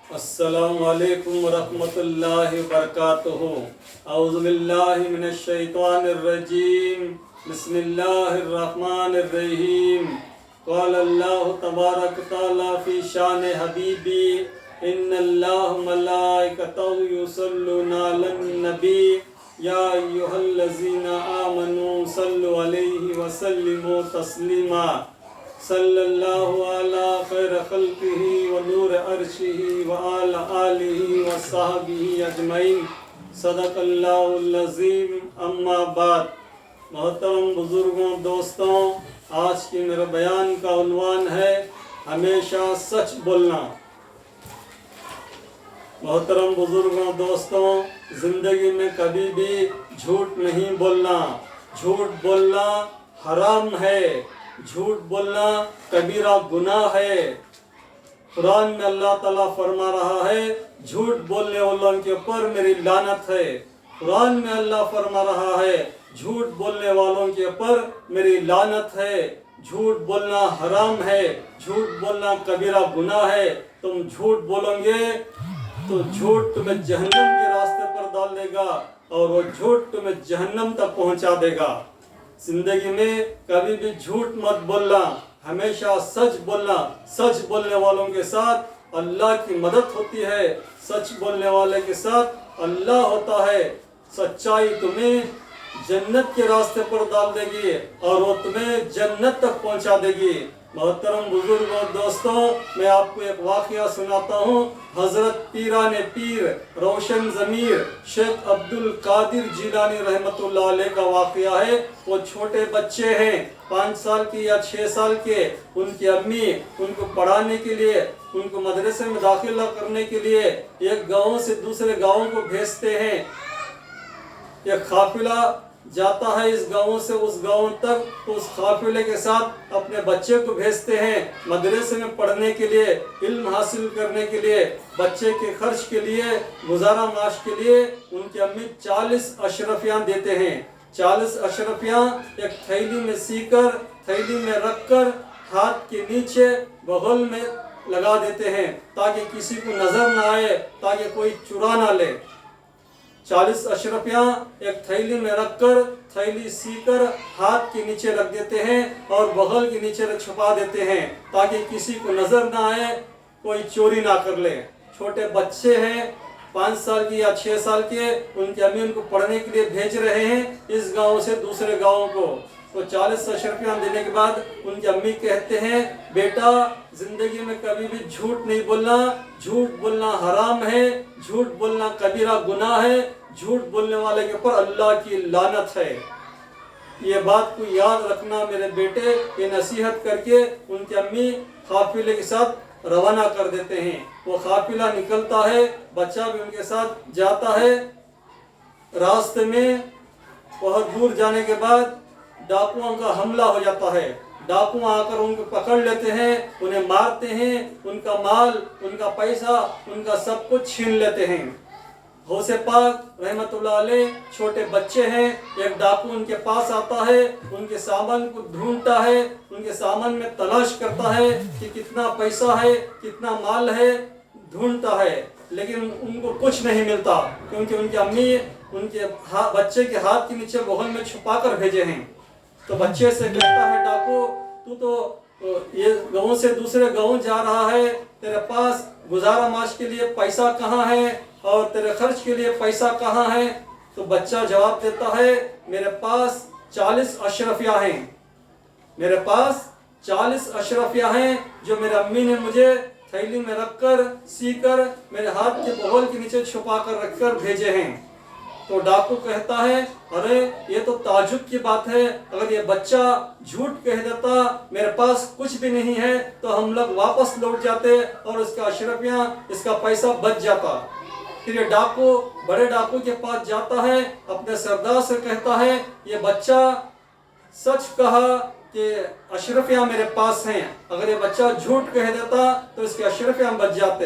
السلام علیکم ورحمۃ اللہ وبرکاتہ۔ اعوذ باللہ من الشیطان الرجیم، بسم اللہ الرحمن الرحیم۔ قال اللہ تبارک تعالی فی شان حبیبی ان اللہ ملائکتہ یصلون علی النبی یا ایھا الذین آمنوا صلوا علیہ وسلموا تسلیما۔ صلی اللہ علی خیر خلقہ ونور عرشہ وعلی آلہ وصحبہ اجمعین۔ صدق اللہ العظیم۔ اما بعد، محترم بزرگوں، دوستوں، آج کی میرے بیان کا عنوان ہے ہمیشہ سچ بولنا۔ محترم بزرگوں، دوستوں، زندگی میں کبھی بھی جھوٹ نہیں بولنا۔ جھوٹ بولنا حرام ہے، جھوٹ بولنا کبیرہ گناہ ہے۔ قرآن میں اللہ تعالیٰ فرما رہا ہے جھوٹ بولنے والوں کے اوپر میری لعنت ہے۔ قرآن میں اللہ فرما رہا ہے جھوٹ بولنے والوں کے اوپر میری لعنت ہے۔ جھوٹ بولنا حرام ہے، جھوٹ بولنا کبیرہ گناہ ہے۔ تم جھوٹ بولو گے تو جھوٹ تمہیں جہنم کے راستے پر ڈال دے گا اور وہ جھوٹ تمہیں جہنم تک پہنچا دے گا۔ زندگی میں کبھی بھی جھوٹ مت بولنا، ہمیشہ سچ بولنا۔ سچ بولنے والوں کے ساتھ اللہ کی مدد ہوتی ہے، سچ بولنے والے کے ساتھ اللہ ہوتا ہے۔ سچائی تمہیں جنت کے راستے پر ڈال دے گی اور وہ تمہیں جنت تک پہنچا دے گی۔ محترم بزرگوں، دوستوں، میں آپ کو ایک واقعہ سناتا ہوں۔ حضرت پیران پیر روشن ضمیر شیخ عبد القادر جیلانی رحمۃ اللہ علیہ کا واقعہ ہے۔ وہ چھوٹے بچے ہیں، 5 سال کے یا 6 سال کے۔ ان کی امی ان کو پڑھانے کے لیے، ان کو مدرسے میں داخلہ کرنے کے لیے ایک گاؤں سے دوسرے گاؤں کو بھیجتے ہیں۔ ایک قافلہ جاتا ہے اس گاؤں سے اس گاؤں تک، تو اس قافلے کے ساتھ اپنے بچے کو بھیجتے ہیں مدرسے میں پڑھنے کے لیے، علم حاصل کرنے کے لیے، بچے کے خرچ کے لیے، گزارا معاش کے لیے۔ ان کی امی 40 اشرفیاں دیتے ہیں۔ 40 اشرفیاں ایک تھیلی میں سی کر، تھیلی میں رکھ کر ہاتھ کے نیچے بغل میں لگا دیتے ہیں تاکہ کسی کو نظر نہ آئے، تاکہ کوئی چرا نہ لے۔ 40 اشرفیاں ایک تھیلی میں رکھ کر، تھیلی سی کر ہاتھ کے نیچے رکھ دیتے ہیں اور بغل کے نیچے چھپا دیتے ہیں تاکہ کسی کو نظر نہ آئے، کوئی چوری نہ کر لے۔ چھوٹے بچے ہیں، 5 سال کے یا 6 سال کے، ان کی امی ان کو پڑھنے کے لیے بھیج رہے ہیں اس گاؤں سے دوسرے گاؤں کو۔ تو 40 اشرفیاں دینے کے بعد ان کی امی کہتے ہیں بیٹا زندگی میں کبھی بھی جھوٹ نہیں بولنا، جھوٹ بولنا حرام ہے، جھوٹ بولنا کبیرہ گناہ ہے، جھوٹ بولنے والے کے اوپر اللہ کی لعنت ہے۔ یہ بات کو یاد رکھنا میرے بیٹے۔ یہ نصیحت کر کے ان کی امی قافلے کے ساتھ روانہ کر دیتے ہیں۔ وہ قافلہ نکلتا ہے، بچہ بھی ان کے ساتھ جاتا ہے۔ راستے میں بہت دور جانے کے بعد ڈاکوؤں کا حملہ ہو جاتا ہے۔ ڈاکو آ کر ان کو پکڑ لیتے ہیں، انہیں مارتے ہیں، ان کا مال، ان کا پیسہ، ان کا سب کچھ چھین لیتے ہیں۔ غوث پاک رحمت اللہ علیہ چھوٹے بچے ہیں، ایک ڈاکو ان کے پاس آتا ہے، ان کے سامان کو ڈھونڈتا ہے، ان کے سامان میں تلاش کرتا ہے کہ کتنا پیسہ ہے، کتنا مال ہے، ڈھونڈتا ہے، لیکن ان کو کچھ نہیں ملتا کیونکہ ان کی امی ان کے بچے کے ہاتھ کے نیچے بغل میں چھپا کر بھیجے ہیں۔ تو بچے سے کہتا ہے ڈاکو تو یہ گاؤں سے دوسرے گاؤں جا رہا ہے، تیرے پاس گزارا معاش کے لیے پیسہ کہاں ہے اور تیرے خرچ کے لیے پیسہ کہاں ہے؟ تو بچہ جواب دیتا ہے میرے پاس 40 اشرفیاں ہیں، میرے پاس 40 اشرفیاں ہیں جو میرے امی نے مجھے تھیلی میں رکھ کر سی کر میرے ہاتھ کے بغل کے نیچے چھپا کر رکھ کر بھیجے ہیں۔ تو ڈاکو کہتا ہے ارے یہ تو تعجب کی بات ہے، اگر یہ بچہ جھوٹ کہہ دیتا میرے پاس کچھ بھی نہیں ہے تو ہم لوگ واپس لوٹ جاتے اور اس کا اشرفیاں، اس کا پیسہ بچ جاتا۔ پھر یہ ڈاکو بڑے ڈاکو کے پاس جاتا ہے، اپنے سردار سے کہتا ہے یہ بچہ سچ کہا کہ اشرفیاں میرے پاس ہیں، اگر یہ بچہ جھوٹ کہہ دیتا تو اس کے اشرفیاں بچ جاتے۔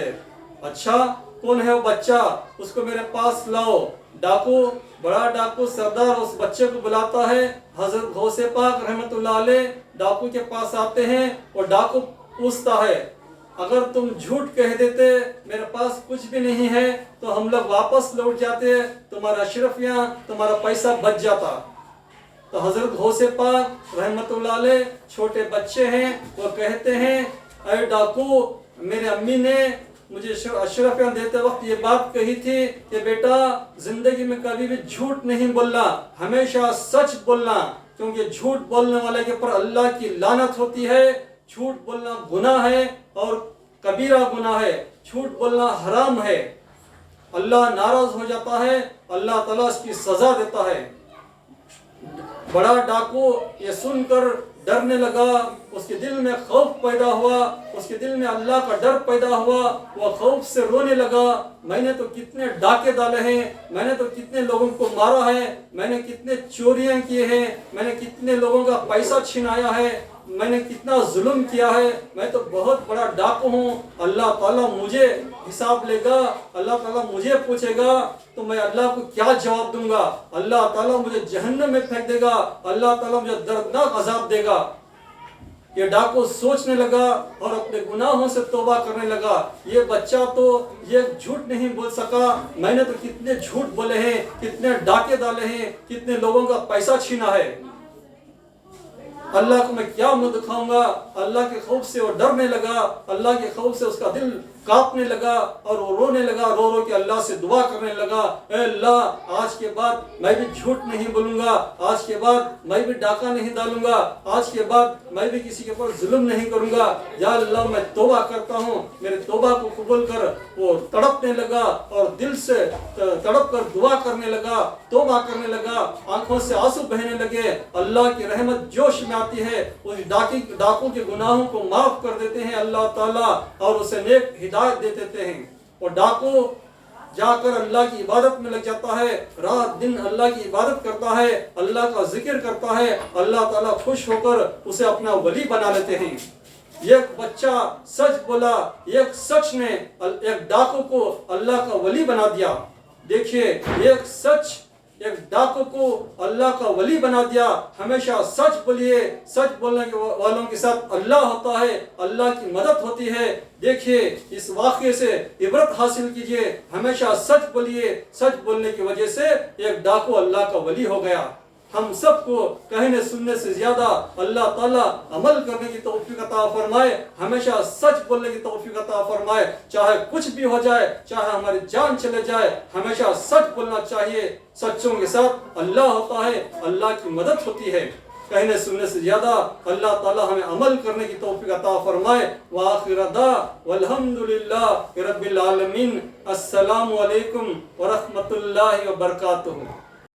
اچھا کون ہے وہ بچہ؟ اس کو میرے پاس لاؤ۔ ڈاکو، بڑا ڈاکو سردار اس بچے کو بلاتا ہے۔ حضرت غوث پاک رحمت اللہ علیہ ڈاکو کے پاس آتے ہیں اور ڈاکو پوچھتا ہے اگر تم جھوٹ کہہ دیتے میرے پاس کچھ بھی نہیں ہے تو ہم لوگ واپس لوٹ جاتے، تمہارا اشرفیاں تمہارا پیسہ بچ جاتا۔ تو حضرت غوث پاک رحمت اللہ علیہ چھوٹے بچے ہیں، وہ کہتے ہیں اے ڈاکو، میرے امی نے مجھے اشرفیاں دیتے وقت یہ بات کہی تھی کہ بیٹا زندگی میں کبھی بھی جھوٹ نہیں بولنا، ہمیشہ سچ بولنا، کیونکہ جھوٹ بولنے والے کے اوپر اللہ کی لعنت ہوتی ہے۔ جھوٹ بولنا گناہ ہے اور کبیرہ گناہ ہے، جھوٹ بولنا حرام ہے، اللہ ناراض ہو جاتا ہے، اللہ تعالیٰ اس کی سزا دیتا ہے۔ بڑا ڈاکو یہ سن کر ڈرنے لگا، اس کے دل میں خوف پیدا ہوا، اس کے دل میں اللہ کا ڈر پیدا ہوا، وہ خوف سے رونے لگا، میں نے تو کتنے ڈاکے ڈالے ہیں، میں نے تو کتنے لوگوں کو مارا ہے، میں نے کتنے چوریاں کیے ہیں، میں نے کتنے لوگوں کا پیسہ چھنایا ہے، میں نے کتنا ظلم کیا ہے، میں تو بہت بڑا ڈاکو ہوں، اللہ تعالیٰ مجھے حساب لے گا، اللہ تعالیٰ مجھے پوچھے گا تو میں اللہ کو کیا جواب دوں گا؟ اللہ تعالیٰ مجھے جہنم میں پھینک دے گا، اللہ تعالیٰ مجھے دردناک عذاب دے گا۔ یہ ڈاکو سوچنے لگا اور اپنے گناہوں سے توبہ کرنے لگا، یہ بچہ تو یہ جھوٹ نہیں بول سکا، میں نے تو کتنے جھوٹ بولے ہیں، کتنے ڈاکے ڈالے ہیں، کتنے لوگوں کا پیسہ چھینا ہے، اللہ کو میں کیا منہ دکھاؤں گا؟ اللہ کے خوف سے وہ ڈرنے لگا، اللہ کے خوف سے اس کا دل کانپنے لگا اور وہ رونے لگا، رو رو کے اللہ سے دعا کرنے لگا، اے اللہ آج کے بعد میں بھی جھوٹ نہیں بولوں گا، آج کے بعد میں بھی ڈاکہ نہیں ڈالوں گا، آج کے بعد میں بھی کسی کے اوپر ظلم نہیں کروں گا، یا اللہ میں توبہ کرتا ہوں، میرے توبہ کو قبول کر۔ وہ تڑپنے لگا اور دل سے تڑپ کر دعا کرنے لگا، توبہ کرنے لگا، آنکھوں سے آنسو بہنے لگے، اللہ کی رحمت جوش میں آتی ہے، اس ڈاکو کے گناہوں کو معاف کر دیتے ہیں اللہ تعالیٰ اور اسے نیک ہدایت دے دیتے ہیں۔ اور ڈاکو جا کر اللہ کی عبادت میں لگ جاتا ہے، رات دن اللہ کی عبادت کرتا ہے، اللہ کا ذکر کرتا ہے، اللہ تعالیٰ خوش ہو کر اسے اپنا ولی بنا لیتے ہیں۔ ایک بچہ سچ بولا، ایک سچ نے ایک ڈاکو کو اللہ کا ولی بنا دیا۔ دیکھیے ایک ڈاکو کو اللہ کا ولی بنا دیا۔ ہمیشہ سچ بولیے، سچ بولنے والوں کے ساتھ اللہ ہوتا ہے، اللہ کی مدد ہوتی ہے۔ دیکھیے اس واقعے سے عبرت حاصل کیجیے، ہمیشہ سچ بولیے، سچ بولنے کی وجہ سے ایک ڈاکو اللہ کا ولی ہو گیا۔ ہم سب کو کہنے سننے سے زیادہ اللہ تعالیٰ عمل کرنے کی توفیق عطا فرمائے، ہمیشہ سچ بولنے کی توفیق عطا فرمائے، چاہے کچھ بھی ہو جائے، چاہے ہماری جان چلے جائے، ہمیشہ سچ بولنا چاہیے۔ سچوں کے ساتھ اللہ ہوتا ہے، اللہ کی مدد ہوتی ہے۔ کہنے سننے سے زیادہ اللہ تعالیٰ ہمیں عمل کرنے کی توفیق عطا فرمائے۔ وآخر دعوانا والحمدللہ رب العالمین۔ السلام علیکم ورحمۃ اللہ وبرکاتہ۔